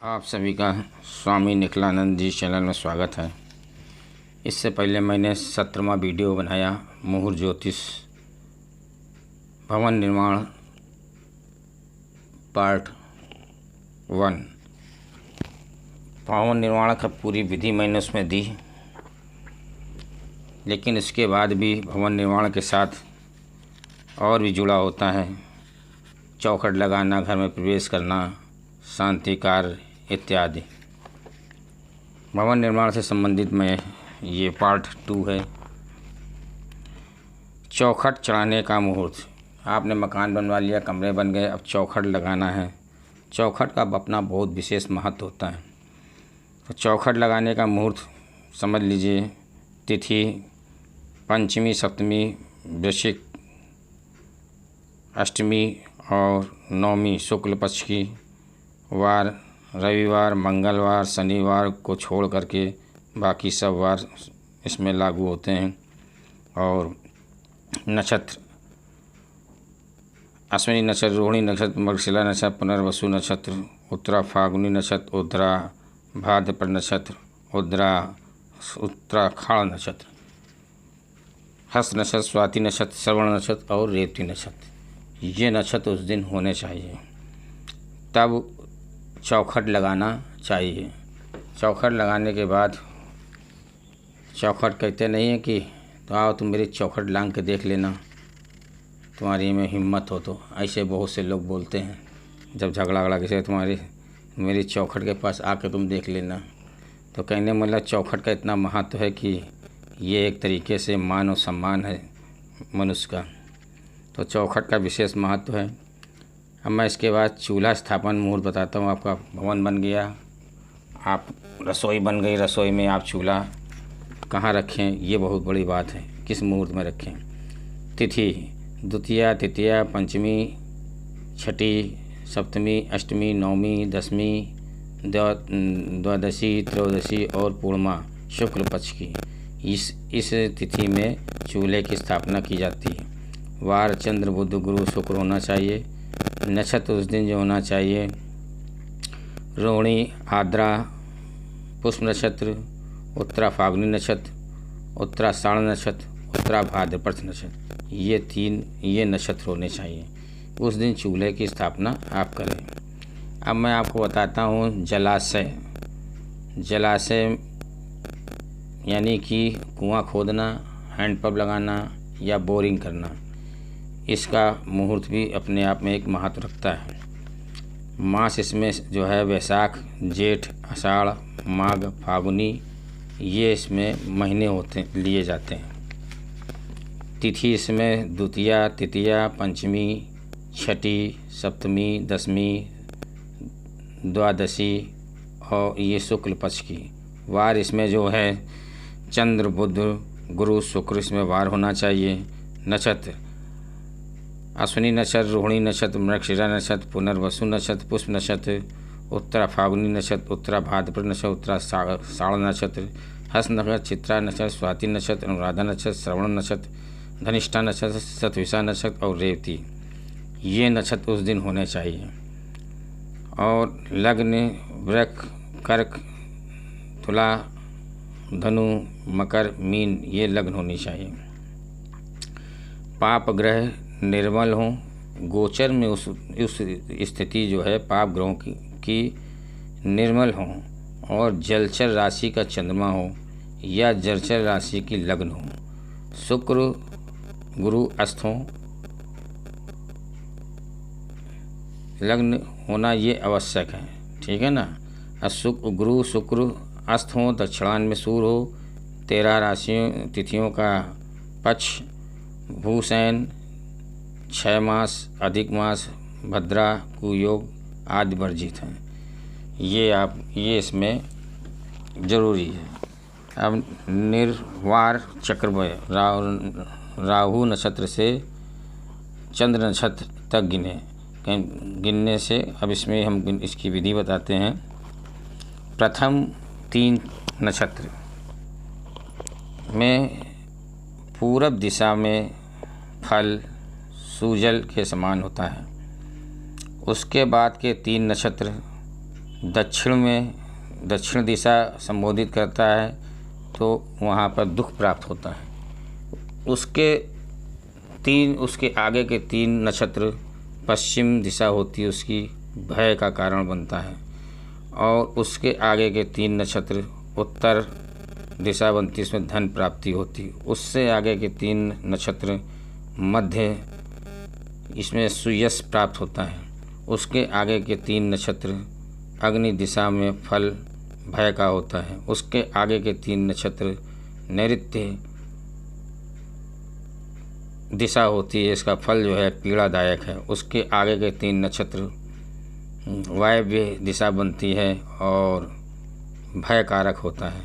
आप सभी का स्वामी निखिलानंद जी चैनल में स्वागत है। इससे पहले मैंने 17वां वीडियो बनाया मुहूर्त ज्योतिष भवन निर्माण पार्ट 1। भवन निर्माण का पूरी विधि मैंने उसमें दी, लेकिन इसके बाद भी भवन निर्माण के साथ और भी जुड़ा होता है। चौखट लगाना, घर में प्रवेश करना, शांति कार्य इत्यादि। भवन निर्माण से संबंधित में ये पार्ट 2 है। चौखट चढ़ाने का मुहूर्त। आपने मकान बनवा लिया, कमरे बन गए, अब चौखट लगाना है। चौखट का अपना बहुत विशेष महत्व होता है। तो चौखट लगाने का मुहूर्त समझ लीजिए। तिथि पंचमी, सप्तमी, वृश्चिक, अष्टमी और नवमी शुक्ल पक्ष की वार, रविवार, मंगलवार, शनिवार को छोड़ करके बाकी सब वार इसमें लागू होते हैं। और नक्षत्र अश्विनी नक्षत्र, रोहिणी नक्षत्र, मृगशिरा नक्षत्र, पुनर्वसु नक्षत्र, उत्तरा फाल्गुनी नक्षत्र, उद्रा भाद्रपद नक्षत्र, उत्तराखाड़ नक्षत्र, हस्त नक्षत्र, स्वाति नक्षत्र, श्रवण नक्षत्र और रेवती नक्षत्र। ये नक्षत्र उस दिन होने चाहिए, तब चौखट लगाना चाहिए। चौखट लगाने के बाद चौखट कहते नहीं है कि तो आओ तुम मेरी चौखट लांग के देख लेना, तुम्हारी में हिम्मत हो तो। ऐसे बहुत से लोग बोलते हैं जब झगड़ा वगड़ा किसी तुम्हारी मेरी चौखट के पास आके तुम देख लेना। तो कहने मतलब चौखट का इतना महत्व है कि ये एक तरीके से मान और सम्मान है मनुष्य का। तो चौखट का विशेष महत्व है। अब मैं इसके बाद चूल्हा स्थापन मुहूर्त बताता हूँ। आपका भवन बन गया, आप रसोई बन गई, रसोई में आप चूल्हा कहाँ रखें, ये बहुत बड़ी बात है। किस मुहूर्त में रखें। तिथि द्वितीया, तृतीया, पंचमी, छठी, सप्तमी, अष्टमी, नवमी, दसवीं, द्वादशी, त्रयोदशी और पूर्णिमा शुक्ल पक्ष की इस तिथि में चूल्हे की स्थापना की जाती है। वार चंद्र, बुध, गुरु, शुक्र होना चाहिए। नक्षत्र उस दिन जो होना चाहिए, रोहिणी, आद्रा, पुष्प नक्षत्र, उत्तरा फाल्गुनी नक्षत्र, उत्तराषाढ़ नक्षत्र, उत्तरा भाद्रपद नक्षत्र, ये नक्षत्र होने चाहिए। उस दिन चूल्हे की स्थापना आप करें। अब मैं आपको बताता हूँ जलाशय। जलाशय यानी कि कुआं खोदना, हैंडपंप लगाना या बोरिंग करना। इसका मुहूर्त भी अपने आप में एक महत्व रखता है। मास इसमें जो है वैशाख, जेठ, आषाढ़, माघ, फाल्गुनी, ये इसमें महीने होते लिए जाते हैं। तिथि इसमें द्वितीया, तृतीया, पंचमी, छठी, सप्तमी, दसवीं, द्वादशी और ये शुक्ल पक्ष की। वार इसमें जो है चंद्र, बुध, गुरु, शुक्र इसमें वार होना चाहिए। नक्षत्र अश्विनी नक्षत्र, रोहिणी नक्षत्र, मृगशिरा नक्षत्र, पुनर्वसु नक्षत्र, पुष्प नक्षत्र, उत्तरा फाल्गुनी नक्षत्र, उत्तरा भाद्रपद नक्षत्र, उत्तराषाढ़ नक्षत्र, हस्त नक्षत्र, चित्रा नक्षत्र, स्वाति नक्षत्र, अनुराधा नक्षत्र, श्रवण नक्षत्र, धनिष्ठा नक्षत्र, शतभिषा नक्षत्र और रेवती, ये नक्षत्र उस दिन होने चाहिए। और लग्न वृक, कर्क, तुला, धनु, मकर, मीन, ये लग्न होनी चाहिए। पाप ग्रह निर्मल हों, गोचर में उस स्थिति जो है पाप ग्रहों की निर्मल हों और जलचर राशि का चंद्रमा हो या जलचर राशि की लग्न हो। शुक्र गुरु अस्त हों, लग्न होना ये आवश्यक है, ठीक है ना। गुरु शुक्र अस्त हों, दक्षिणायन में सूर्य हो, 13 राशियों तिथियों का पक्ष, भूषण, 6 मास, अधिक मास, भद्रा, कुयोग आदि वर्जित हैं। ये इसमें ज़रूरी है। अब निर्वार चक्रवय राहु नक्षत्र से चंद्र नक्षत्र तक गिनने से अब इसमें हम इसकी विधि बताते हैं। प्रथम 3 नक्षत्र में पूरब दिशा में फल सूजल के समान होता है। उसके बाद के 3 नक्षत्र दक्षिण दिशा संबोधित करता है तो वहाँ पर दुख प्राप्त होता है। उसके आगे के 3 नक्षत्र पश्चिम दिशा होती है, उसकी भय का कारण बनता है। और उसके आगे के 3 नक्षत्र उत्तर दिशा बनती, इसमें धन प्राप्ति होती। उससे आगे के 3 नक्षत्र मध्य, इसमें सुयश प्राप्त होता है। उसके आगे के 3 नक्षत्र अग्नि दिशा में फल भय का होता है। उसके आगे के 3 नक्षत्र नैऋत्य दिशा होती है, इसका फल जो है पीड़ादायक है। उसके आगे के 3 नक्षत्र वायव्य दिशा बनती है और भयकारक होता है।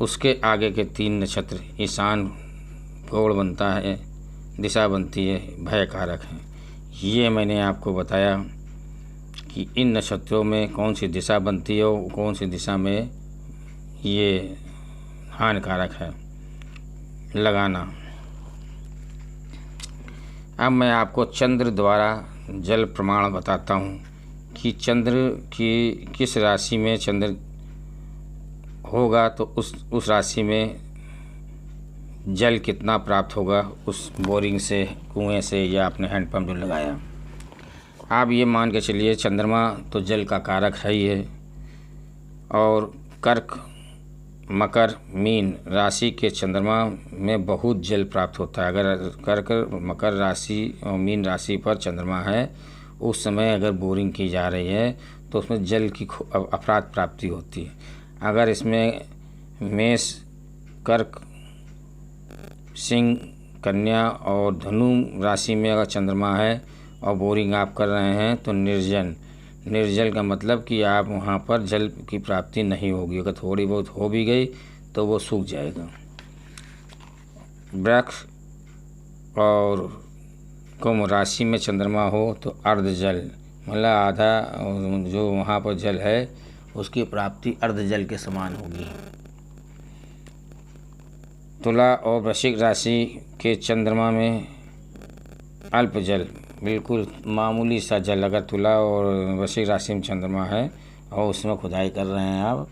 उसके आगे के 3 नक्षत्र ईशान कोण बनता है, दिशा बनती है, भयकारक है। ये मैंने आपको बताया कि इन नक्षत्रों में कौन सी दिशा बनती है और कौन सी दिशा में ये हानिकारक है लगाना। अब मैं आपको चंद्र द्वारा जल प्रमाण बताता हूँ कि चंद्र की किस राशि में चंद्र होगा तो उस राशि में जल कितना प्राप्त होगा उस बोरिंग से, कुएं से या अपने हैंडपम्प जो लगाया। आप ये मान के चलिए चंद्रमा तो जल का कारक है ही है। और कर्क, मकर, मीन राशि के चंद्रमा में बहुत जल प्राप्त होता है। अगर कर्क, मकर राशि और मीन राशि पर चंद्रमा है, उस समय अगर बोरिंग की जा रही है तो उसमें जल की अफरात प्राप्ति होती है। अगर इसमें मेष, कर्क, सिंह, कन्या और धनु राशि में अगर चंद्रमा है और बोरिंग आप कर रहे हैं तो निर्जल का मतलब कि आप वहाँ पर जल की प्राप्ति नहीं होगी। अगर थोड़ी बहुत हो भी गई तो वो सूख जाएगा। वृक्ष और कुंभ राशि में चंद्रमा हो तो अर्ध जल, मतलब आधा जो वहाँ पर जल है उसकी प्राप्ति अर्ध जल के समान होगी। तुला और वृश्चिक राशि के चंद्रमा में अल्प जल, बिल्कुल मामूली सा जल, अगर तुला और वृश्चिक राशि में चंद्रमा है और उसमें खुदाई कर रहे हैं आप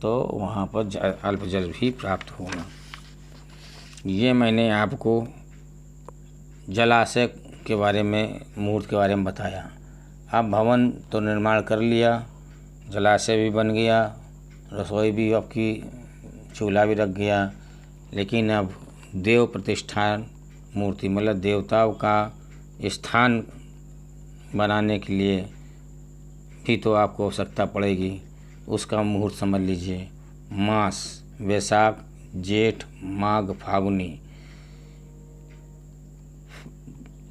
तो वहाँ पर अल्प जल भी प्राप्त होगा। ये मैंने आपको जलाशय के बारे में, मुहूर्त के बारे में बताया। अब भवन तो निर्माण कर लिया, जलाशय भी बन गया, रसोई भी आपकी, चूल्हा भी रख गया, लेकिन अब देव प्रतिष्ठान मूर्ति, मतलब देवताओं का स्थान बनाने के लिए भी तो आपको आवश्यकता पड़ेगी। उसका मुहूर्त समझ लीजिए। मास वैशाख, जेठ, माघ, फागुनी,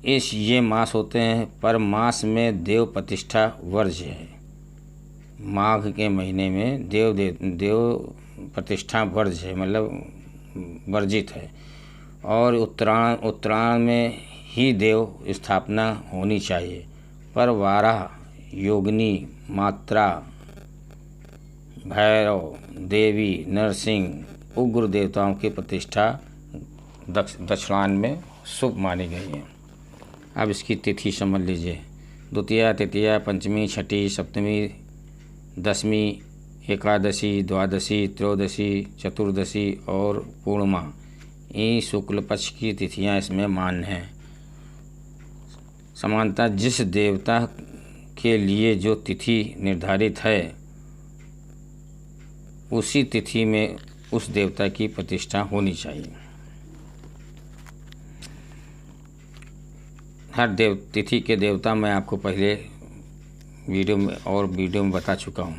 ये मास होते हैं, पर मास में देव प्रतिष्ठा वर्ज्य है। माघ के महीने में देव प्रतिष्ठा वर्ज्य है, मतलब वर्जित है। और उत्तरायण में ही देव स्थापना होनी चाहिए, पर वाराह, योगिनी, मात्रा, भैरव, देवी, नरसिंह, उग्र देवताओं की प्रतिष्ठा दक्षिणायन में शुभ मानी गई है। अब इसकी तिथि समझ लीजिए। द्वितीया, तृतीया, पंचमी, छठी, सप्तमी, दशमी, एकादशी, द्वादशी, त्रयोदशी, चतुर्दशी और पूर्णिमा, ये शुक्ल पक्ष की तिथियां इसमें मान्य हैं। समानतः जिस देवता के लिए जो तिथि निर्धारित है उसी तिथि में उस देवता की प्रतिष्ठा होनी चाहिए। हर तिथि के देवता मैं आपको पहले वीडियो में बता चुका हूँ।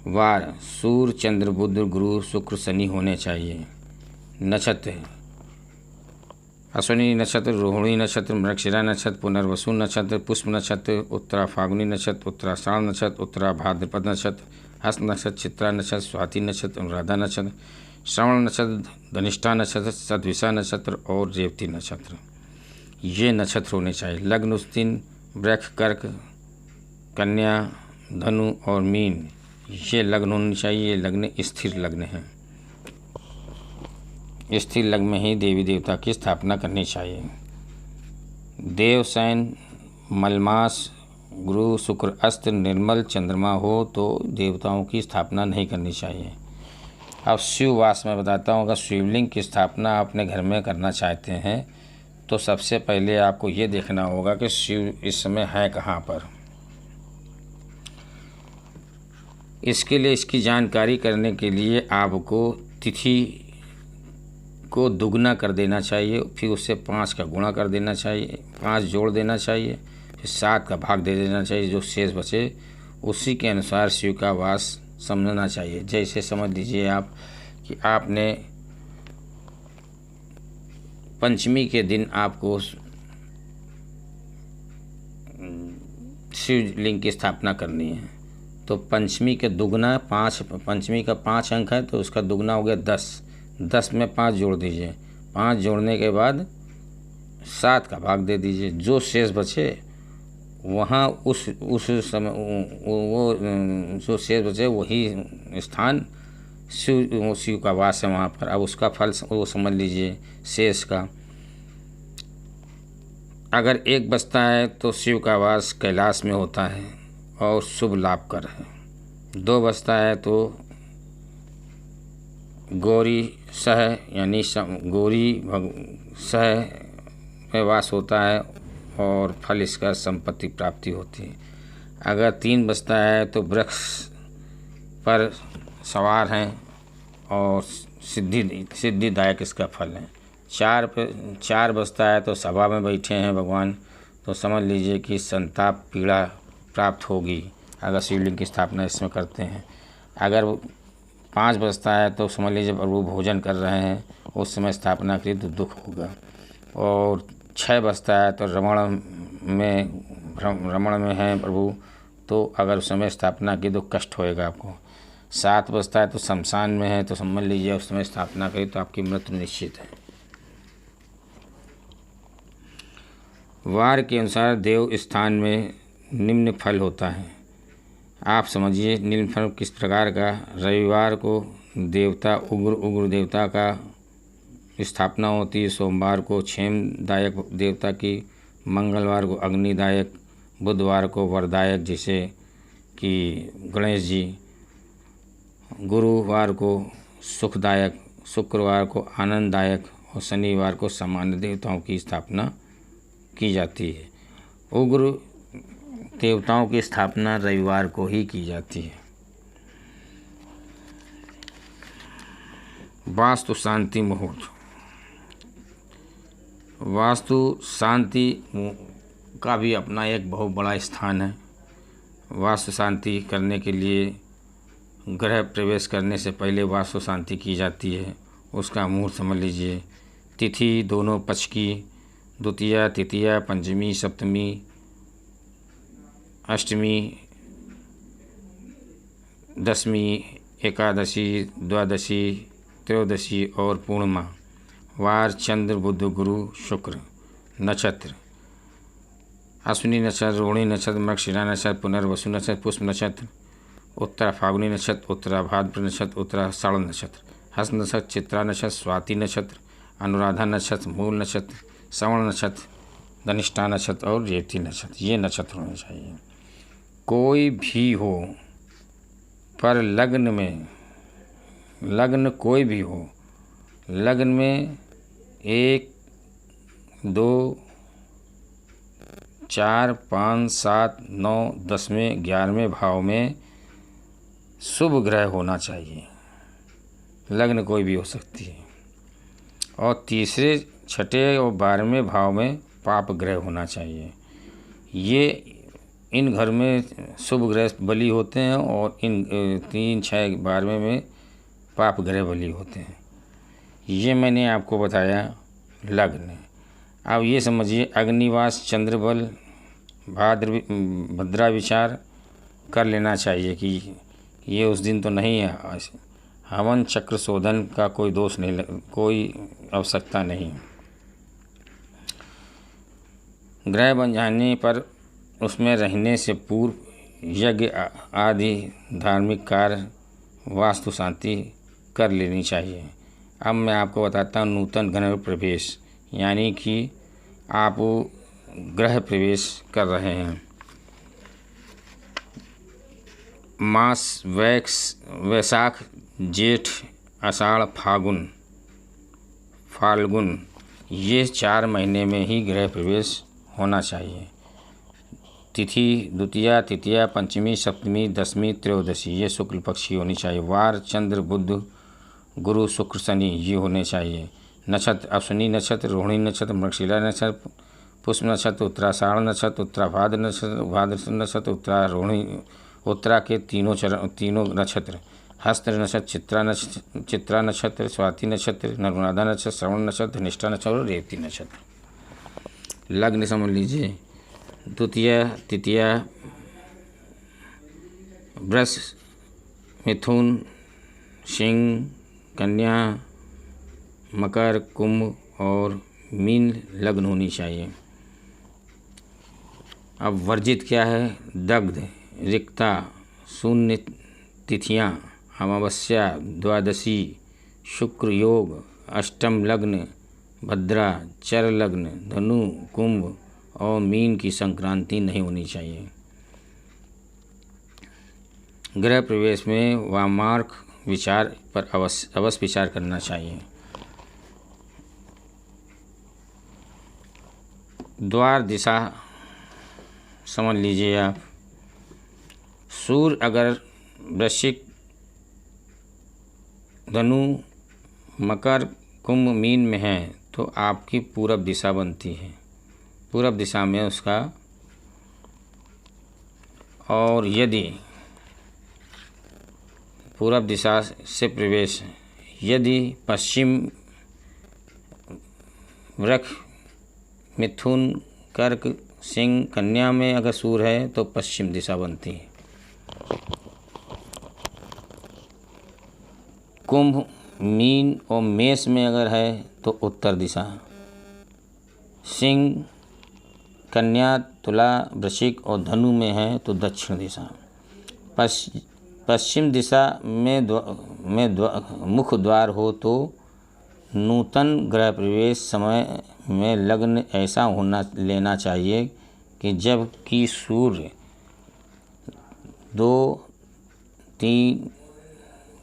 वार सूर्य, चंद्र, बुध, गुरु, शुक्र, शनि होने चाहिए। नक्षत्र अश्विनी नक्षत्र, रोहिणी नक्षत्र, मृगशिरा नक्षत्र, पुनर्वसु नक्षत्र, पुष्प नक्षत्र, उत्तरा फाल्गुनी नक्षत्र, उत्तराषाढ़ नक्षत्र, उत्तरा भाद्रपद नक्षत्र, हस्त नक्षत्र, चित्रा नक्षत्र, स्वाति नक्षत्र, अनुराधा नक्षत्र, श्रवण नक्षत्र, धनिष्ठा नक्षत्र, सतविषा नक्षत्र और रेवती नक्षत्र, ये नक्षत्र होने चाहिए। लग्न उस दिन वृक्ष, कर्क, कन्या, धनु और मीन, ये लग्न होने चाहिए। ये लग्न स्थिर लग्न है। स्थिर लग्न में ही देवी देवता की स्थापना करनी चाहिए। देवशयन, मलमास गुरु शुक्र अस्त निर्मल चंद्रमा हो तो देवताओं की स्थापना नहीं करनी चाहिए। अब शिववास में बताता हूँ, अगर शिवलिंग की स्थापना अपने घर में करना चाहते हैं तो सबसे पहले आपको ये देखना होगा कि शिव इस समय है कहाँ पर। इसके लिए इसकी जानकारी करने के लिए आपको तिथि को दुगना कर देना चाहिए, फिर उससे 5 का गुणा कर देना चाहिए, 5 जोड़ देना चाहिए, फिर 7 का भाग दे देना चाहिए। जो शेष बचे उसी के अनुसार शिव का वास समझना चाहिए। जैसे समझ लीजिए आप कि आपने पंचमी के दिन आपको शिवलिंग की स्थापना करनी है, तो पंचमी के दुगना 5, पंचमी का 5 अंक है तो उसका दुगना हो गया 10, 10 में 5 जोड़ दीजिए, 5 जोड़ने के बाद 7 का भाग दे दीजिए। जो शेष बचे वहाँ उस समय वो जो शेष बचे वही स्थान शिव का वास है वहाँ पर। अब उसका फल वो समझ लीजिए शेष का। अगर 1 बचता है तो शिव का वास कैलाश में होता है और शुभ लाभकर है। 2 बचता है तो गौरी सह यानी गौरी सह में वास होता है और फल इसका संपत्ति प्राप्ति होती है। अगर 3 बचता है तो वृक्ष पर सवार हैं और सिद्धिदायक इसका फल है। 4 बचता है तो सभा में बैठे हैं भगवान, तो समझ लीजिए कि संताप पीड़ा प्राप्त होगी अगर शिवलिंग की स्थापना इसमें करते हैं। अगर 5 बचता है तो समझ लीजिए प्रभु भोजन कर रहे हैं, उस समय स्थापना करी तो दुख होगा। और 6 बचता है तो रमण में है प्रभु, तो अगर उस समय स्थापना की तो कष्ट होएगा आपको। 7 बचता है तो शमशान में है, तो समझ लीजिए उस समय स्थापना करी तो आपकी मृत्यु निश्चित है। वार के अनुसार देव स्थान में निम्न फल होता है। आप समझिए निम्न फल किस प्रकार का। रविवार को देवता उग्र देवता का स्थापना होती है, सोमवार को क्षेमदायक देवता की, मंगलवार को अग्निदायक, बुधवार को वरदायक जैसे कि गणेश जी, गुरुवार को सुखदायक, शुक्रवार को आनंददायक और शनिवार को सामान्य देवताओं की स्थापना की जाती है। उग्र देवताओं की स्थापना रविवार को ही की जाती है। वास्तु शांति मुहूर्त। वास्तु शांति का भी अपना एक बहुत बड़ा स्थान है। वास्तु शांति करने के लिए गृह प्रवेश करने से पहले वास्तु शांति की जाती है। उसका मुहूर्त समझ लीजिए। तिथि दोनों पक्ष की, द्वितीया, तृतीया, पंचमी, सप्तमी, अष्टमी, दशमी, एकादशी, द्वादशी, त्रयोदशी और पूर्णिमा। वार चंद्र बुध गुरु शुक्र। नक्षत्र अश्विनी नक्षत्र, रोहिणी नक्षत्र, मृगशिरा नक्षत्र, पुनर्वसु नक्षत्र, पुष्प नक्षत्र, उत्तरा फाल्गुनी नक्षत्र, उत्तरा भाद्र नक्षत्र, उत्तरा साढ़ नक्षत्र, हस्त नक्षत्र, चित्रा नक्षत्र, स्वाति नक्षत्र, अनुराधा नक्षत्र, मूल नक्षत्र, श्रवण नक्षत्र, धनिष्ठा नक्षत्र और रेवती नक्षत्र। ये नक्षत्र होने चाहिए। कोई भी हो पर लग्न कोई भी हो, लग्न में 1, 2, 4, 5, 7, 9, 10वें 11वें भाव में शुभ ग्रह होना चाहिए। लग्न कोई भी हो सकती है। और तीसरे, छठे और 12वें भाव में पाप ग्रह होना चाहिए। ये इन घर में शुभ ग्रह बली होते हैं और इन 3, 6, 12वें में पाप ग्रह बली होते हैं। ये मैंने आपको बताया लग्न। अब ये समझिए अग्निवास चंद्रबल भद्रा विचार कर लेना चाहिए कि ये उस दिन तो नहीं है। हवन चक्र शोधन का कोई दोष नहीं, कोई आवश्यकता नहीं। ग्रह बन जाने पर उसमें रहने से पूर्व यज्ञ आदि धार्मिक कार्य वास्तु शांति कर लेनी चाहिए। अब मैं आपको बताता हूँ नूतन गृह प्रवेश, यानी कि आप गृह प्रवेश कर रहे हैं। मास वैशाख जेठ आषाढ़ फाल्गुन ये 4 महीने में ही गृह प्रवेश होना चाहिए। तिथि द्वितीया तृतीया पंचमी सप्तमी दशमी त्रयोदशी ये शुक्ल पक्ष की होनी चाहिए। वार चंद्र बुध गुरु शुक्र शनि ये होने चाहिए। नक्षत्र अश्विनी नक्षत्र रोहिणी नक्षत्र मृगशिरा नक्षत्र पुष्प नक्षत्र उत्तराषाढ़ नक्षत्र उत्तराभाद्र नक्षत्र भाद्र नक्षत्र उत्तरा के तीनों नक्षत्र हस्त नक्षत्र चित्रा नक्षत्र स्वाति नक्षत्र नर्मदा नक्षत्र श्रवण नक्षत्र निष्ठा नक्षत्र और रेवती नक्षत्र। लग्न समझ लीजिए द्वितीया तृतीया वृष मिथुन सिंह कन्या मकर कुंभ और मीन लग्न होनी चाहिए। अब वर्जित क्या है? दग्ध रिक्ता शून्य तिथियां अमावस्या द्वादशी शुक्र योग अष्टम लग्न भद्रा चर लग्न धनु कुंभ और मीन की संक्रांति नहीं होनी चाहिए। गृह प्रवेश में वामार्क विचार पर अवश्य विचार करना चाहिए। द्वार दिशा समझ लीजिए आप। सूर्य अगर वृश्चिक धनु मकर कुंभ मीन में है तो आपकी पूरब दिशा बनती है, पूरब दिशा में उसका। और यदि पूरब दिशा से प्रवेश यदि पश्चिम वृष मिथुन कर्क सिंह कन्या में अगर सूर्य है तो पश्चिम दिशा बनती है। कुंभ मीन और मेष में अगर है तो उत्तर दिशा। सिंह कन्या तुला वृश्चिक और धनु में है तो दक्षिण दिशा। पश्चिम दिशा में मुख्य द्वार हो तो नूतन गृह प्रवेश समय में लग्न ऐसा लेना चाहिए कि जब कि सूर्य 2 3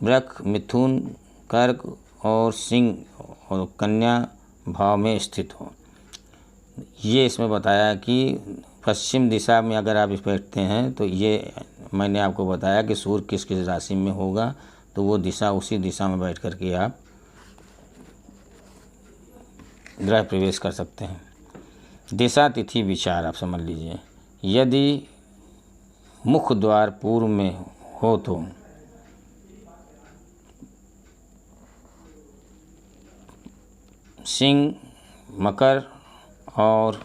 वृष मिथुन कर्क और सिंह और कन्या भाव में स्थित हो। ये इसमें बताया कि पश्चिम दिशा में अगर आप बैठते हैं तो ये मैंने आपको बताया कि सूर्य किस किस राशि में होगा तो वो दिशा उसी दिशा में बैठ कर के आप गृह प्रवेश कर सकते हैं। दिशा तिथि विचार आप समझ लीजिए। यदि मुख्य द्वार पूर्व में हो तो सिंह मकर और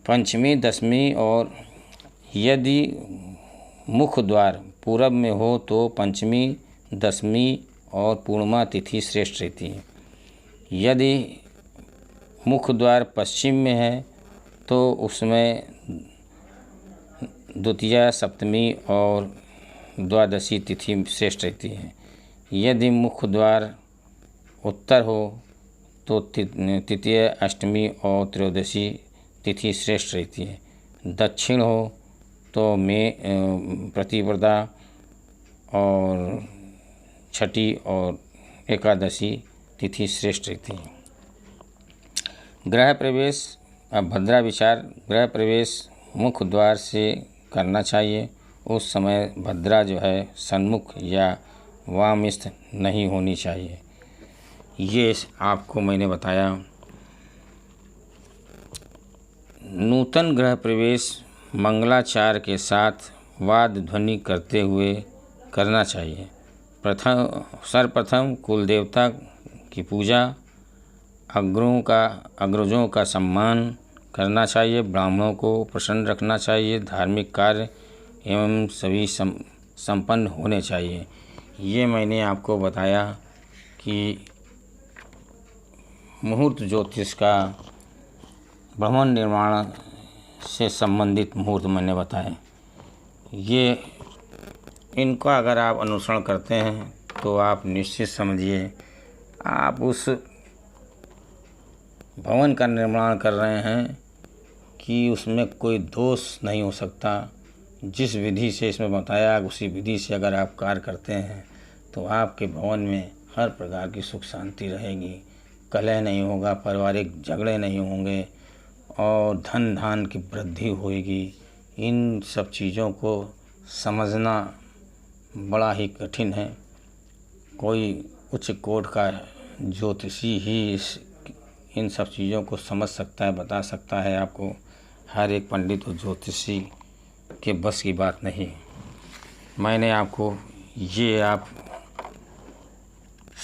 पंचमी दशमी और यदि मुख्य द्वार पूरब में हो तो पंचमी दशमी और पूर्णिमा तिथि श्रेष्ठ रहती है। यदि मुख्य द्वार पश्चिम में है तो उसमें द्वितीया सप्तमी और द्वादशी तिथि श्रेष्ठ रहती है। यदि मुख्य द्वार उत्तर हो तो तृतीय अष्टमी और त्रयोदशी तिथि श्रेष्ठ रहती है। दक्षिण हो तो प्रतिपदा और छठी और एकादशी तिथि श्रेष्ठ रहती है। गृह प्रवेश अब भद्रा विचार। गृह प्रवेश मुख्य द्वार से करना चाहिए। उस समय भद्रा जो है सन्मुख या वामस्थ नहीं होनी चाहिए। ये आपको मैंने बताया। नूतन गृह प्रवेश मंगलाचार के साथ वाद ध्वनि करते हुए करना चाहिए। सर्वप्रथम कुल देवता की पूजा, अग्रजों का सम्मान करना चाहिए, ब्राह्मणों को प्रसन्न रखना चाहिए, धार्मिक कार्य एवं सभी संपन्न होने चाहिए। ये मैंने आपको बताया कि मुहूर्त ज्योतिष का ब्रह्मांड निर्माण से संबंधित मुहूर्त मैंने बताए। ये इनका अगर आप अनुसरण करते हैं तो आप निश्चित समझिए आप उस भवन का निर्माण कर रहे हैं कि उसमें कोई दोष नहीं हो सकता। जिस विधि से इसमें बताया उसी विधि से अगर आप कार्य करते हैं तो आपके भवन में हर प्रकार की सुख शांति रहेगी, कलह नहीं होगा, पारिवारिक झगड़े नहीं होंगे और धन धान की वृद्धि होएगी। इन सब चीज़ों को समझना बड़ा ही कठिन है। कोई उच्च कोट का ज्योतिषी ही इन सब चीज़ों को समझ सकता है, बता सकता है आपको। हर एक पंडित और ज्योतिषी के बस की बात नहीं। मैंने आपको ये आप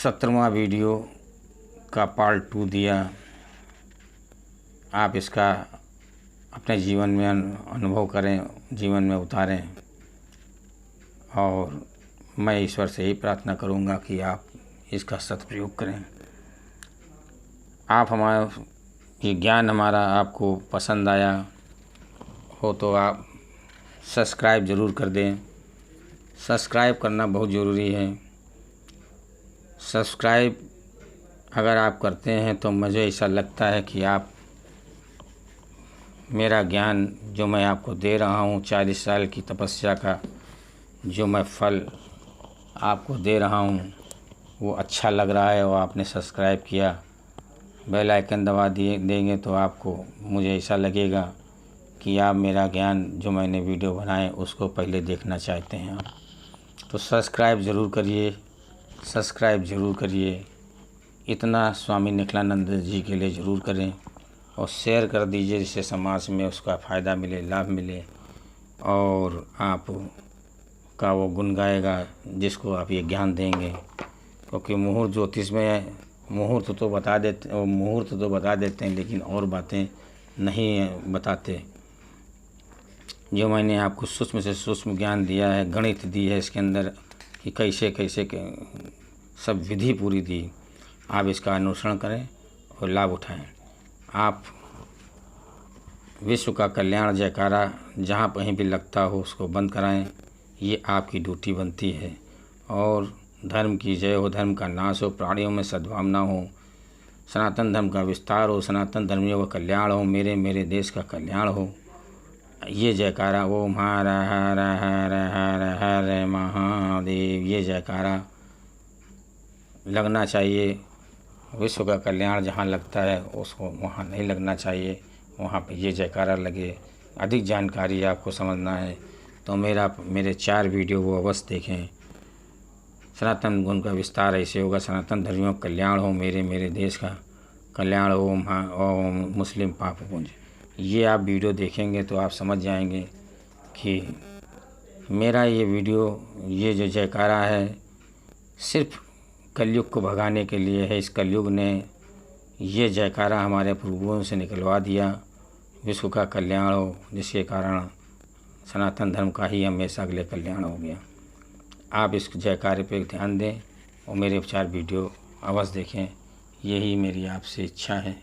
17वां वीडियो का पार्ट 2 दिया। आप इसका अपने जीवन में अनुभव करें, जीवन में उतारें और मैं ईश्वर से यही प्रार्थना करूंगा कि आप इसका सदुपयोग करें। आप हमारा ये ज्ञान हमारा आपको पसंद आया हो तो आप सब्सक्राइब ज़रूर कर दें। सब्सक्राइब करना बहुत ज़रूरी है। सब्सक्राइब अगर आप करते हैं तो मुझे ऐसा लगता है कि आप मेरा ज्ञान जो मैं आपको दे रहा हूँ, 40 साल की तपस्या का जो मैं फल आपको दे रहा हूँ वो अच्छा लग रहा है और आपने सब्सक्राइब किया, बेल आइकन दबा देंगे तो आपको मुझे ऐसा लगेगा कि आप मेरा ज्ञान जो मैंने वीडियो बनाए उसको पहले देखना चाहते हैं आप। तो सब्सक्राइब ज़रूर करिए, सब्सक्राइब ज़रूर करिए। इतना स्वामी निखिलानंद जी के लिए ज़रूर करें और शेयर कर दीजिए जिससे समाज में उसका फ़ायदा मिले, लाभ मिले और आप का वो गुण गाएगा जिसको आप ये ज्ञान देंगे। क्योंकि मुहूर्त ज्योतिष में मुहूर्त तो बता देते हैं लेकिन और बातें नहीं बताते। जो मैंने आपको सूक्ष्म से सूक्ष्म ज्ञान दिया है, गणित दी है इसके अंदर कि कैसे कैसे सब विधि पूरी दी, आप इसका अनुसरण करें और लाभ उठाएं। आप विश्व का कल्याण जयकारा जहाँ कहीं भी लगता हो उसको बंद कराएं, ये आपकी ड्यूटी बनती है। और धर्म की जय हो, धर्म का नाश हो, प्राणियों में सद्भावना हो, सनातन धर्म का विस्तार हो, सनातन धर्मियों का कल्याण हो, मेरे देश का कल्याण हो, ये जयकारा ओम हर हर हर हर हर महादेव, ये जयकारा लगना चाहिए। विश्व का कल्याण जहाँ लगता है उसको वहाँ नहीं लगना चाहिए, वहाँ पे ये जयकारा लगे। अधिक जानकारी आपको समझना है तो मेरे 4 वीडियो वो अवश्य देखें। सनातन गुण का विस्तार ऐसे होगा, सनातन धर्मियों का कल्याण हो, मेरे देश का कल्याण हो, ओम मुस्लिम पाप पुंज। ये आप वीडियो देखेंगे तो आप समझ जाएंगे कि मेरा ये वीडियो, ये जो जयकारा है सिर्फ कलयुग को भगाने के लिए है। इस कलयुग ने ये जयकारा हमारे पूर्वजों से निकलवा दिया, विश्व का कल्याण हो, जिसके कारण सनातन धर्म का ही हमेशा के लिए कल्याण हो गया। आप इस जयकारे पे ध्यान दें और मेरे 4 वीडियो अवश्य देखें, यही मेरी आपसे इच्छा है।